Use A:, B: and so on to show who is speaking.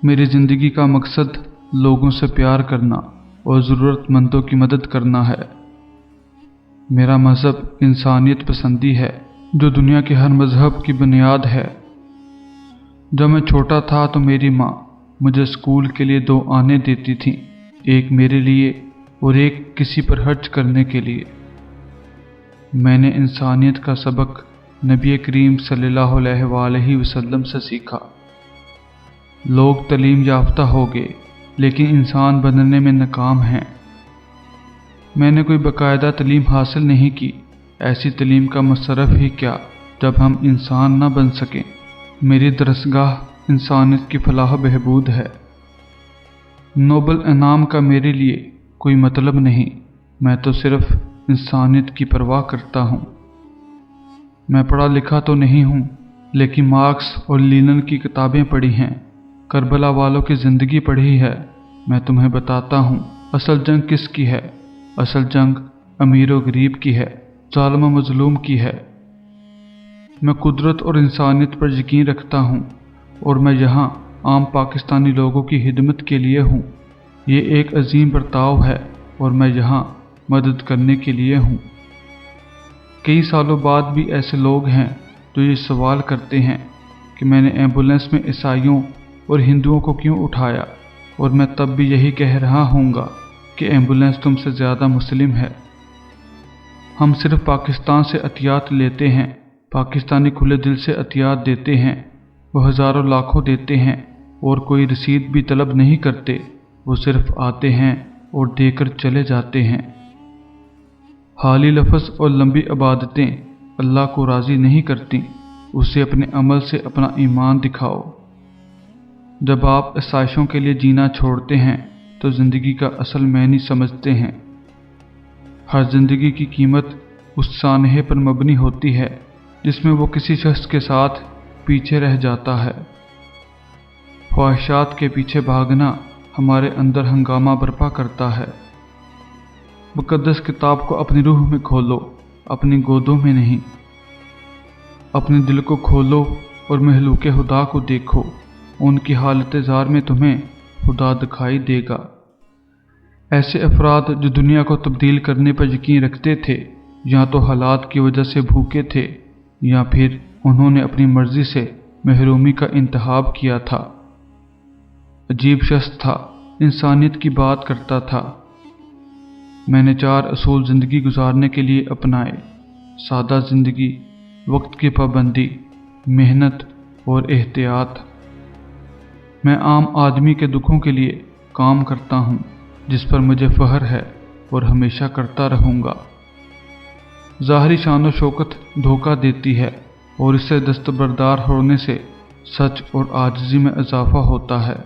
A: मेरी ज़िंदगी का मकसद लोगों से प्यार करना और ज़रूरतमंदों की मदद करना है। मेरा मज़हब इंसानियत पसंदी है, जो दुनिया के हर मज़हब की बुनियाद है। जब मैं छोटा था तो मेरी माँ मुझे स्कूल के लिए 2 आने देती थीं, एक मेरे लिए और एक किसी पर खर्च करने के लिए। मैंने इंसानियत का सबक नबी करीम सल्लल्लाहु अलैहि वसल्लम से सीखा। लोग तालीम याफ्ता हो गए, लेकिन इंसान बनने में नाकाम हैं। मैंने कोई बाकायदा तालीम हासिल नहीं की। ऐसी तालीम का मसरफ ही क्या जब हम इंसान न बन सकें। मेरी दरसगाह इंसानियत की फलाह बहबूद है। नोबल इनाम का मेरे लिए कोई मतलब नहीं, मैं तो सिर्फ इंसानियत की परवाह करता हूँ। मैं पढ़ा लिखा तो नहीं हूँ, लेकिन मार्क्स और लीनिन की किताबें पढ़ी हैं, करबला वालों की ज़िंदगी पढ़ी है। मैं तुम्हें बताता हूँ असल जंग किसकी है। असल जंग अमीर और गरीब की है, जालिम और मजलूम की है। मैं कुदरत और इंसानियत पर यकीन रखता हूँ, और मैं यहाँ आम पाकिस्तानी लोगों की खिदमत के लिए हूँ। ये एक अजीम बर्ताव है और मैं यहाँ मदद करने के लिए हूँ। कई सालों बाद भी ऐसे लोग हैं जो ये सवाल करते हैं कि मैंने एम्बुलेंस में ईसाइयों और हिंदुओं को क्यों उठाया, और मैं तब भी यही कह रहा हूँगा कि एम्बुलेंस तुमसे ज़्यादा मुस्लिम है। हम सिर्फ पाकिस्तान से अतियात लेते हैं, पाकिस्तानी खुले दिल से अतियात देते हैं। वो हज़ारों लाखों देते हैं और कोई रसीद भी तलब नहीं करते। वो सिर्फ आते हैं और देकर चले जाते हैं। हाली लफ्ज़ और लंबी इबादतें अल्लाह को राज़ी नहीं करती। उसे अपने अमल से अपना ईमान दिखाओ। जब आप आसाइशों के लिए जीना छोड़ते हैं तो ज़िंदगी का असल मायने समझते हैं। हर ज़िंदगी की कीमत उस सानहे पर मबनी होती है जिसमें वो किसी शख्स के साथ पीछे रह जाता है। ख्वाहिशात के पीछे भागना हमारे अंदर हंगामा बर्पा करता है। मुक़द्दस किताब को अपनी रूह में खोलो, अपनी गोदों में नहीं। अपने दिल को खोलो और महलूके खुदा को देखो। उनकी हालत ज़ार में तुम्हें खुदा दिखाई देगा। ऐसे अफराद जो दुनिया को तब्दील करने पर यकीन रखते थे, या तो हालात की वजह से भूखे थे, या फिर उन्होंने अपनी मर्जी से महरूमी का इंतखाब किया था। अजीब शख्स था, इंसानियत की बात करता था। मैंने 4 असूल ज़िंदगी गुजारने के लिए अपनाए: सादा ज़िंदगी, वक्त की पाबंदी, मेहनत और एहतियात। मैं आम आदमी के दुखों के लिए काम करता हूँ, जिस पर मुझे फ़ख्र है और हमेशा करता रहूँगा। ज़ाहरी शान व शौकत धोखा देती है, और इससे दस्तबरदार होने से सच और आजिज़ी में इजाफ़ा होता है।